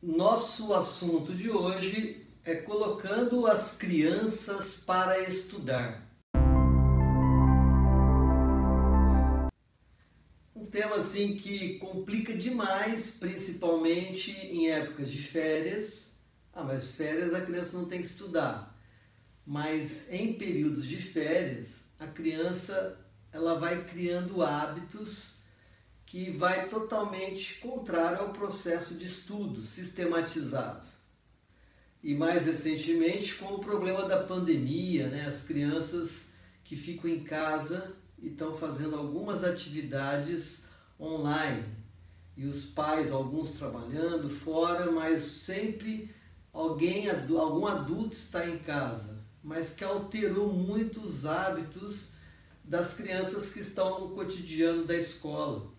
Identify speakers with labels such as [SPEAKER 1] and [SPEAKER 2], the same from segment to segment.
[SPEAKER 1] Nosso assunto de hoje é colocando as crianças para estudar. Um tema assim que complica demais, principalmente em épocas de férias. Mas férias a criança não tem que estudar. Mas em períodos de férias, a criança ela vai criando hábitos que vai totalmente contrário ao processo de estudo sistematizado. E mais recentemente com o problema da pandemia, as crianças que ficam em casa e estão fazendo algumas atividades online. E os pais, alguns trabalhando fora, mas sempre algum adulto está em casa, mas que alterou muito os hábitos das crianças que estão no cotidiano da escola.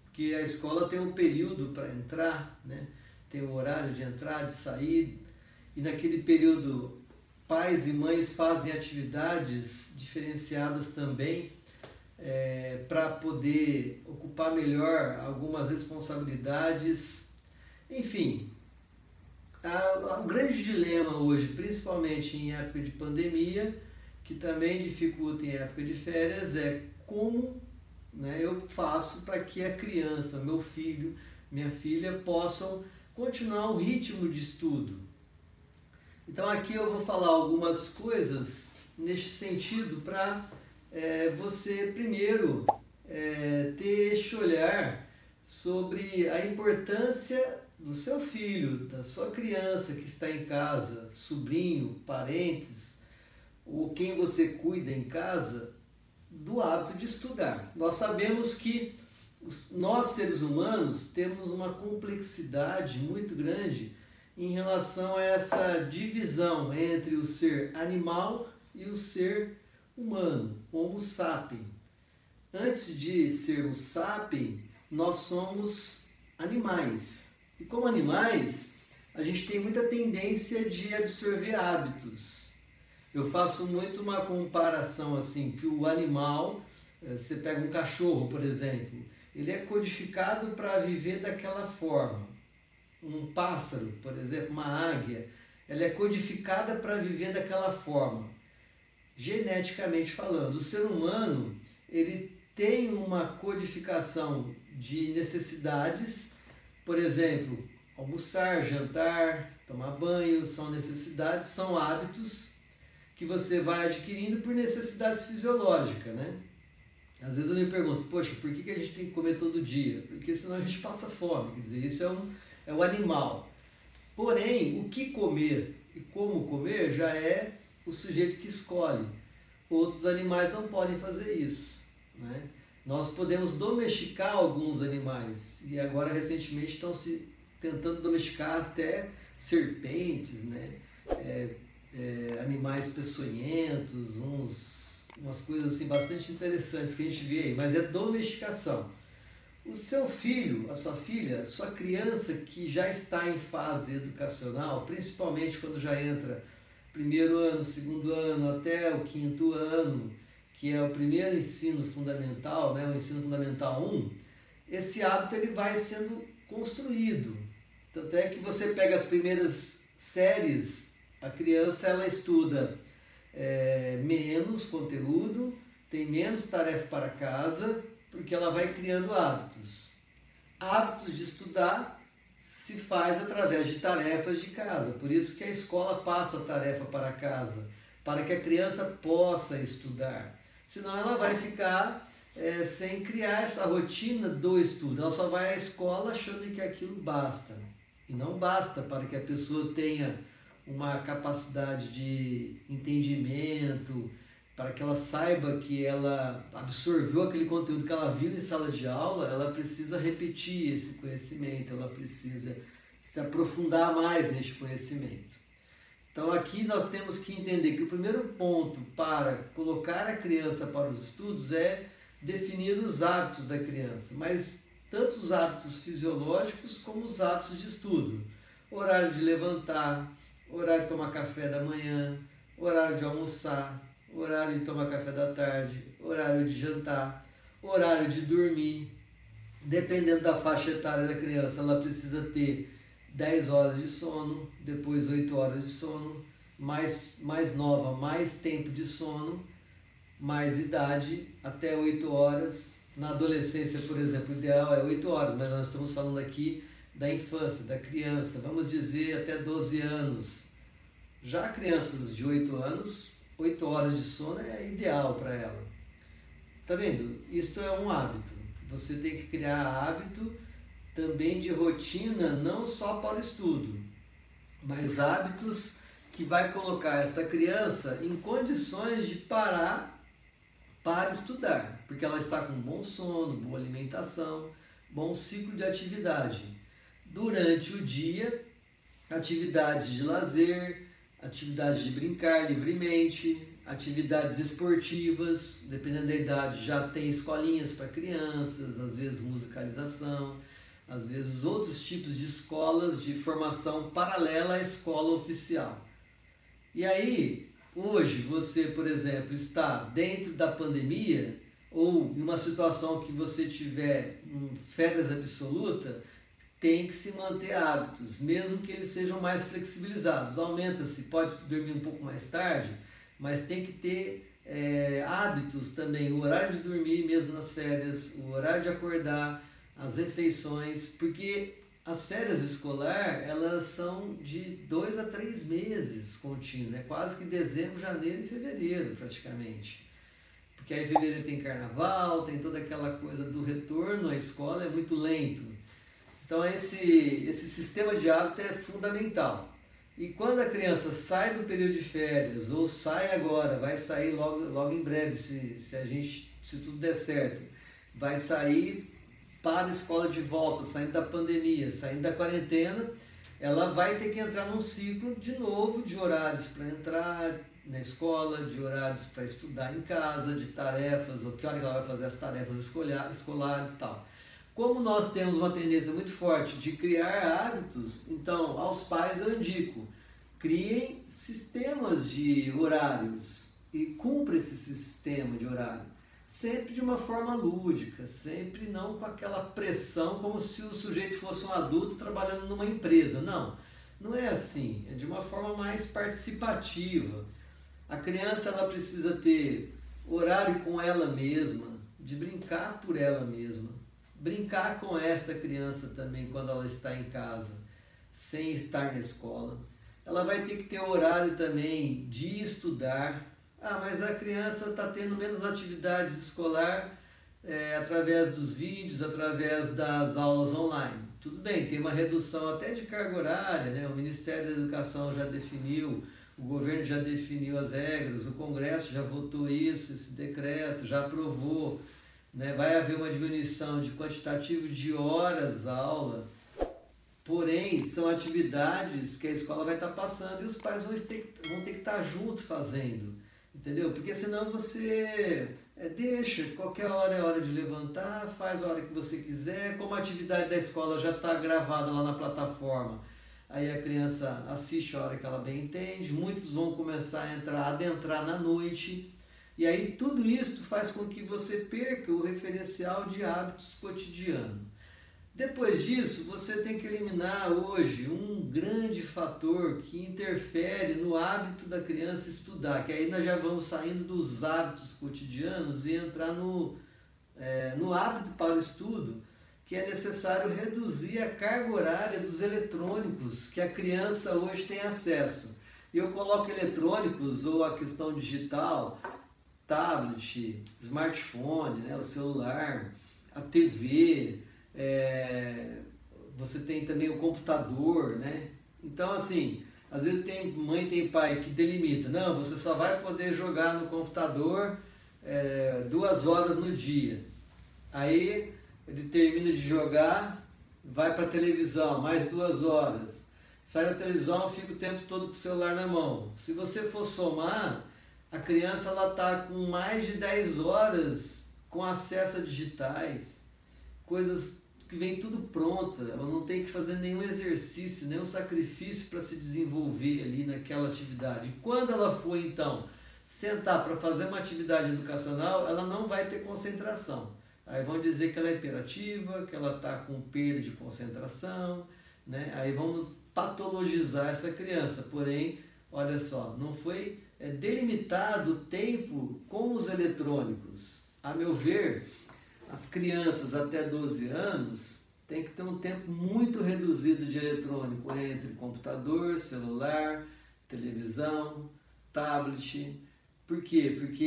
[SPEAKER 1] Porque a escola tem um período para entrar, tem um horário de entrar, de sair, e naquele período pais e mães fazem atividades diferenciadas também para poder ocupar melhor algumas responsabilidades. Enfim, o grande dilema hoje, principalmente em época de pandemia, que também dificulta em época de férias, é como eu faço para que a criança, meu filho, minha filha possam continuar o ritmo de estudo. Então aqui eu vou falar algumas coisas neste sentido para você primeiro ter este olhar sobre a importância do seu filho, da sua criança que está em casa, sobrinho, parentes, ou quem você cuida em casa, do hábito de estudar. Nós sabemos que nós, seres humanos, temos uma complexidade muito grande em relação a essa divisão entre o ser animal e o ser humano, Homo sapiens. Antes de sermos sapiens, nós somos animais. E como animais, a gente tem muita tendência de absorver hábitos. Eu faço muito uma comparação assim, que o animal, você pega um cachorro, por exemplo, ele é codificado para viver daquela forma. Um pássaro, por exemplo, uma águia, ela é codificada para viver daquela forma, geneticamente falando. O ser humano, ele tem uma codificação de necessidades, por exemplo, almoçar, jantar, tomar banho, são necessidades, são hábitos que você vai adquirindo por necessidades fisiológicas, Às vezes eu me pergunto, poxa, por que a gente tem que comer todo dia? Porque senão a gente passa fome, quer dizer, isso é o animal. Porém, o que comer e como comer já é o sujeito que escolhe. Outros animais não podem fazer isso, Nós podemos domesticar alguns animais e agora recentemente estão se tentando domesticar até serpentes, animais peçonhentos, umas coisas assim bastante interessantes que a gente vê aí, mas é domesticação. O seu filho, a sua filha, sua criança que já está em fase educacional, principalmente quando já entra primeiro ano, segundo ano, até o quinto ano, que é o primeiro ensino fundamental, o ensino fundamental 1, esse hábito ele vai sendo construído. Tanto é que você pega as primeiras séries, a criança ela estuda menos conteúdo, tem menos tarefa para casa, porque ela vai criando hábitos. Hábitos de estudar se faz através de tarefas de casa, por isso que a escola passa a tarefa para casa, para que a criança possa estudar. Senão ela vai ficar sem criar essa rotina do estudo, ela só vai à escola achando que aquilo basta. E não basta para que a pessoa tenha uma capacidade de entendimento, para que ela saiba que ela absorveu aquele conteúdo que ela viu em sala de aula, ela precisa repetir esse conhecimento, ela precisa se aprofundar mais neste conhecimento. Então aqui nós temos que entender que o primeiro ponto para colocar a criança para os estudos é definir os hábitos da criança, mas tanto os hábitos fisiológicos como os hábitos de estudo. Horário de levantar, horário de tomar café da manhã, horário de almoçar, horário de tomar café da tarde, horário de jantar, horário de dormir. Dependendo da faixa etária da criança, ela precisa ter 10 horas de sono, depois 8 horas de sono, mais nova, mais tempo de sono, mais idade, até 8 horas. Na adolescência, por exemplo, o ideal é 8 horas, mas nós estamos falando aqui da infância, da criança, vamos dizer até 12 anos. Já crianças de 8 anos, 8 horas de sono é ideal para ela. Tá vendo? Isto é um hábito. Você tem que criar hábito também de rotina, não só para o estudo, mas hábitos que vai colocar esta criança em condições de parar para estudar, porque ela está com bom sono, boa alimentação, bom ciclo de atividade. Durante o dia, atividades de lazer, atividades de brincar livremente, atividades esportivas, dependendo da idade, já tem escolinhas para crianças, às vezes musicalização, às vezes outros tipos de escolas de formação paralela à escola oficial. E aí, hoje você, por exemplo, está dentro da pandemia ou em uma situação que você tiver férias absoluta, tem que se manter hábitos, mesmo que eles sejam mais flexibilizados. Aumenta-se, pode dormir um pouco mais tarde, mas tem que ter hábitos também, o horário de dormir mesmo nas férias, o horário de acordar, as refeições, porque as férias escolar, elas são de 2 a 3 meses contínuos, né? Quase que dezembro, janeiro e fevereiro praticamente. Porque aí em fevereiro tem carnaval, tem toda aquela coisa do retorno à escola, é muito lento. Então esse sistema de hábito é fundamental. E quando a criança sai do período de férias, ou sai agora, vai sair logo em breve, se tudo der certo, vai sair para a escola de volta, saindo da pandemia, saindo da quarentena, ela vai ter que entrar num ciclo de novo de horários para entrar na escola, de horários para estudar em casa, de tarefas, ou que hora que ela vai fazer as tarefas escolares e tal. Como nós temos uma tendência muito forte de criar hábitos, então aos pais eu indico, criem sistemas de horários e cumpra esse sistema de horário. Sempre de uma forma lúdica, sempre não com aquela pressão como se o sujeito fosse um adulto trabalhando numa empresa. Não, não é assim, é de uma forma mais participativa. A criança ela precisa ter horário com ela mesma, de brincar por ela mesma. Brincar com esta criança também quando ela está em casa, sem estar na escola. Ela vai ter que ter horário também de estudar. Ah, mas a criança está tendo menos atividades escolar através dos vídeos, através das aulas online. Tudo bem, tem uma redução até de carga horária, né? O Ministério da Educação já definiu, o governo já definiu as regras, o Congresso já votou isso, esse decreto, já aprovou, né? Vai haver uma diminuição de quantitativo de horas aula, porém são atividades que a escola vai estar passando e os pais vão ter que estar junto fazendo. Entendeu? Porque senão você deixa, qualquer hora é hora de levantar, faz a hora que você quiser, como a atividade da escola já está gravada lá na plataforma, aí a criança assiste a hora que ela bem entende, muitos vão começar a adentrar na noite, e aí tudo isso faz com que você perca o referencial de hábitos cotidianos. Depois disso, você tem que eliminar hoje um grande fator que interfere no hábito da criança estudar, que aí nós já vamos saindo dos hábitos cotidianos e entrar no hábito para o estudo, que é necessário reduzir a carga horária dos eletrônicos que a criança hoje tem acesso. Eu coloco eletrônicos ou a questão digital, tablet, smartphone, né, o celular, a TV, você tem também o computador, né? Então assim, às vezes tem mãe, tem pai que delimita, não, você só vai poder jogar no computador 2 horas no dia. Aí ele termina de jogar, vai para a televisão, mais 2 horas. Sai da televisão, fica o tempo todo com o celular na mão. Se você for somar, a criança ela está com mais de 10 horas com acesso a digitais, coisas que vem tudo pronta, ela não tem que fazer nenhum exercício, nenhum sacrifício para se desenvolver ali naquela atividade. E quando ela for então sentar para fazer uma atividade educacional, ela não vai ter concentração. Aí vão dizer que ela é hiperativa, que ela está com perda de concentração, né? Aí vamos patologizar essa criança, porém, olha só, não foi delimitado o tempo com os eletrônicos. A meu ver, as crianças até 12 anos têm que ter um tempo muito reduzido de eletrônico entre computador, celular, televisão, tablet. Por quê? Porque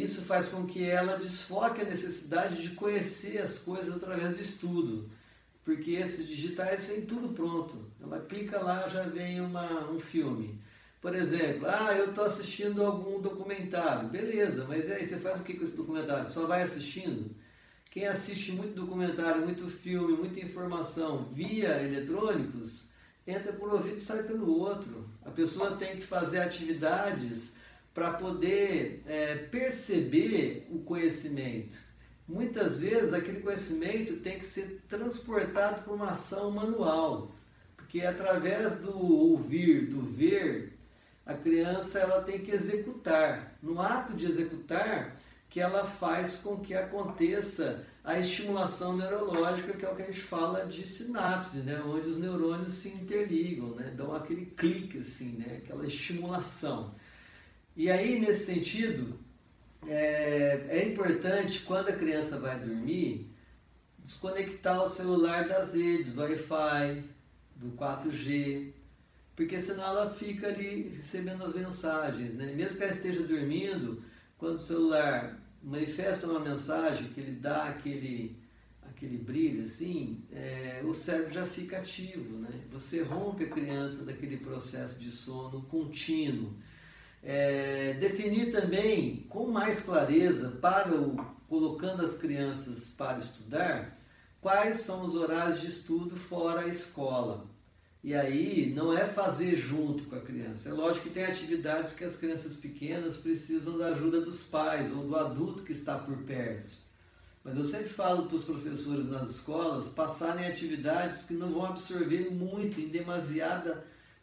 [SPEAKER 1] isso faz com que ela desfoque a necessidade de conhecer as coisas através do estudo. Porque esses digitais têm tudo pronto. Ela clica lá, já vem um filme. Por exemplo, eu estou assistindo algum documentário. Beleza, mas aí você faz o que com esse documentário? Só vai assistindo? Quem assiste muito documentário, muito filme, muita informação via eletrônicos, entra por um ouvido e sai pelo outro. A pessoa tem que fazer atividades para poder perceber o conhecimento. Muitas vezes aquele conhecimento tem que ser transportado por uma ação manual, porque através do ouvir, do ver, a criança ela tem que executar. No ato de executar, que ela faz com que aconteça a estimulação neurológica, que é o que a gente fala de sinapse, né? Onde os neurônios se interligam, né? Dão aquele clique, assim, né? Aquela estimulação. E aí, nesse sentido, é importante, quando a criança vai dormir, desconectar o celular das redes, do Wi-Fi, do 4G, porque senão ela fica ali recebendo as mensagens, né? Mesmo que ela esteja dormindo, quando o celular manifesta uma mensagem, que ele dá aquele brilho assim, o cérebro já fica ativo, né? Você rompe a criança daquele processo de sono contínuo. Definir também com mais clareza, colocando as crianças para estudar, quais são os horários de estudo fora a escola. E aí não é fazer junto com a criança. É lógico que tem atividades que as crianças pequenas precisam da ajuda dos pais ou do adulto que está por perto. Mas eu sempre falo para os professores nas escolas passarem atividades que não vão absorver muito,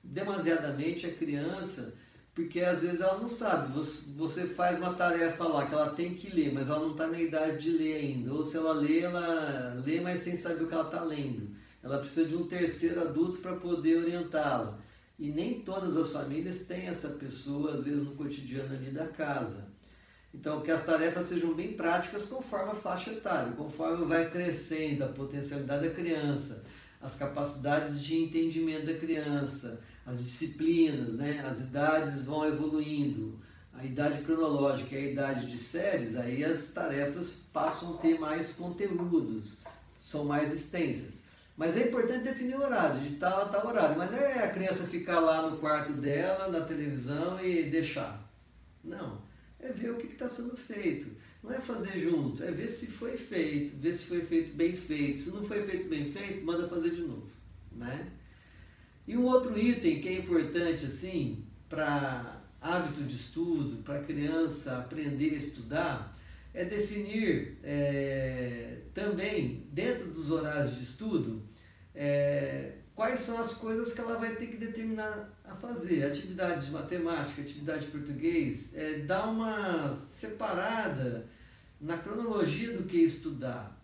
[SPEAKER 1] demasiadamente a criança, porque às vezes ela não sabe. Você faz uma tarefa lá que ela tem que ler, mas ela não está na idade de ler ainda. Ou se ela lê, mas sem saber o que ela está lendo. Ela precisa de um terceiro adulto para poder orientá-la. E nem todas as famílias têm essa pessoa, às vezes, no cotidiano ali da casa. Então, que as tarefas sejam bem práticas conforme a faixa etária, conforme vai crescendo a potencialidade da criança, as capacidades de entendimento da criança, as disciplinas, né? As idades vão evoluindo. A idade cronológica e a idade de séries, aí as tarefas passam a ter mais conteúdos, são mais extensas. Mas é importante definir o horário, de tal a tal horário. Mas não é a criança ficar lá no quarto dela, na televisão e deixar. Não. É ver o que está sendo feito. Não é fazer junto, é ver se foi feito, ver se foi feito bem feito. Se não foi feito bem feito, manda fazer de novo, né? E um outro item que é importante, assim, para hábito de estudo, para a criança aprender a estudar, é definir também, dentro dos horários de estudo, quais são as coisas que ela vai ter que determinar a fazer. Atividades de matemática, atividade de português, dar uma separada na cronologia do que estudar.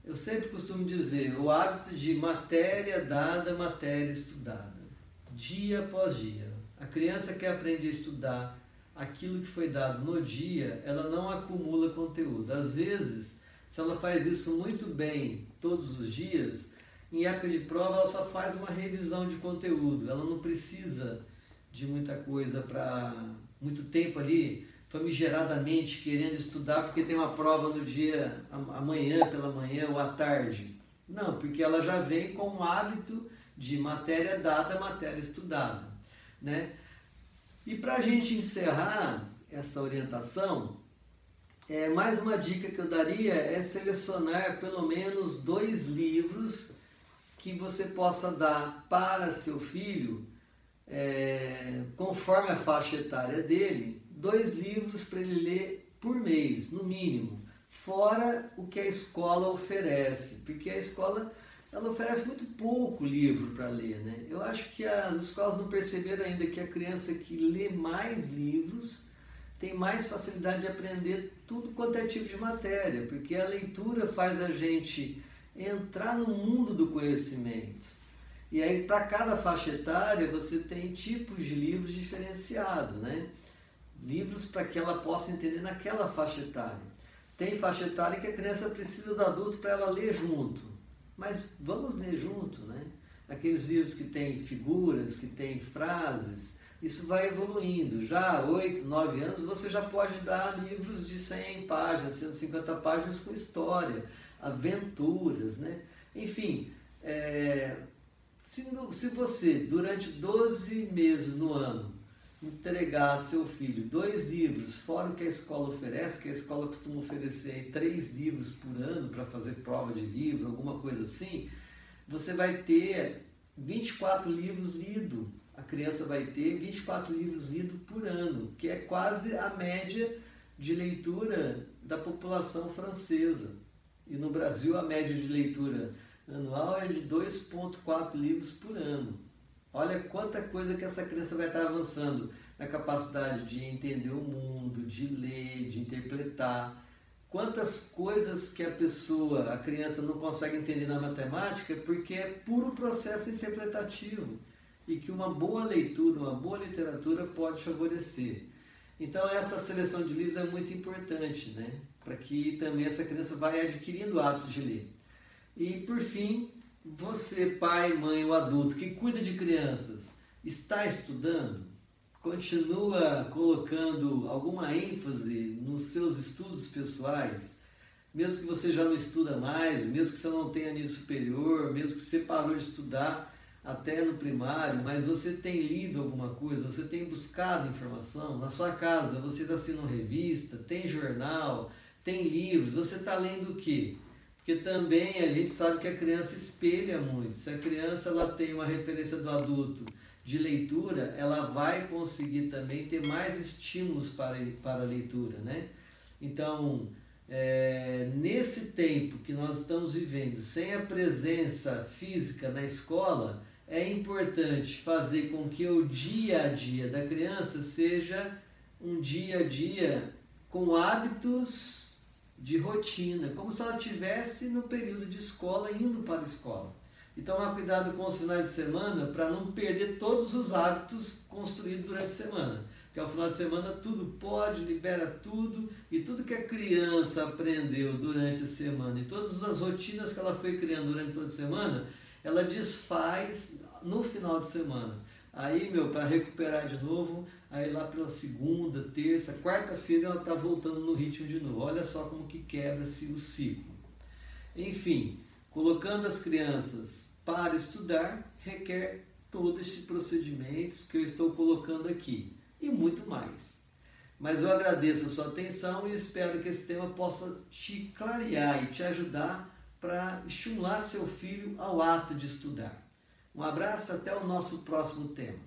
[SPEAKER 1] Eu sempre costumo dizer, o hábito de matéria dada, matéria estudada, dia após dia. A criança que aprende a estudar aquilo que foi dado no dia, ela não acumula conteúdo. Às vezes, se ela faz isso muito bem todos os dias, em época de prova ela só faz uma revisão de conteúdo, ela não precisa de muita coisa para muito tempo ali, famigeradamente querendo estudar porque tem uma prova no dia, amanhã pela manhã ou à tarde. Não, porque ela já vem com o hábito de matéria dada, matéria estudada, né? E para a gente encerrar essa orientação, mais uma dica que eu daria é selecionar pelo menos 2 livros que você possa dar para seu filho, conforme a faixa etária dele, 2 livros para ele ler por mês, no mínimo, fora o que a escola oferece, porque a escola ela oferece muito pouco livro para ler, né? Eu acho que as escolas não perceberam ainda que a criança que lê mais livros tem mais facilidade de aprender tudo quanto é tipo de matéria, porque a leitura faz a gente entrar no mundo do conhecimento. E aí, para cada faixa etária, você tem tipos de livros diferenciados, né? Livros para que ela possa entender naquela faixa etária. Tem faixa etária que a criança precisa do adulto para ela ler junto, mas vamos ler junto, né? Aqueles livros que têm figuras, que têm frases, isso vai evoluindo. Já 8, 9 anos você já pode dar livros de 100 páginas, 150 páginas com história, aventuras, né? Enfim, se você durante 12 meses no ano entregar ao seu filho 2 livros, fora o que a escola oferece, que a escola costuma oferecer 3 livros por ano para fazer prova de livro, alguma coisa assim, você vai ter 24 livros lidos. A criança vai ter 24 livros lidos por ano, que é quase a média de leitura da população francesa. E no Brasil a média de leitura anual é de 2,4 livros por ano. Olha quanta coisa que essa criança vai estar avançando na capacidade de entender o mundo, de ler, de interpretar. Quantas coisas que a criança não consegue entender na matemática porque é puro processo interpretativo e que uma boa leitura, uma boa literatura pode favorecer. Então essa seleção de livros é muito importante, né? Para que também essa criança vai adquirindo hábitos de ler. E por fim, você, pai, mãe ou adulto que cuida de crianças, está estudando? Continua colocando alguma ênfase nos seus estudos pessoais? Mesmo que você já não estuda mais, mesmo que você não tenha nível superior, mesmo que você parou de estudar até no primário, mas você tem lido alguma coisa, você tem buscado informação? Na sua casa você está assinando revista, tem jornal, tem livros, você está lendo o quê? Porque também a gente sabe que a criança espelha muito. Se a criança ela tem uma referência do adulto de leitura, ela vai conseguir também ter mais estímulos para a leitura, né? Então, nesse tempo que nós estamos vivendo, sem a presença física na escola, é importante fazer com que o dia a dia da criança seja um dia a dia com hábitos de rotina, como se ela estivesse no período de escola, indo para a escola. E tomar cuidado com os finais de semana para não perder todos os hábitos construídos durante a semana. Porque ao final de semana tudo pode, libera tudo, e tudo que a criança aprendeu durante a semana e todas as rotinas que ela foi criando durante toda a semana, ela desfaz no final de semana. Aí, para recuperar de novo, aí lá pela segunda, terça, quarta-feira ela está voltando no ritmo de novo. Olha só como que quebra-se o ciclo. Enfim, colocando as crianças para estudar requer todos esses procedimentos que eu estou colocando aqui e muito mais. Mas eu agradeço a sua atenção e espero que esse tema possa te clarear e te ajudar para estimular seu filho ao ato de estudar. Um abraço, até o nosso próximo tema.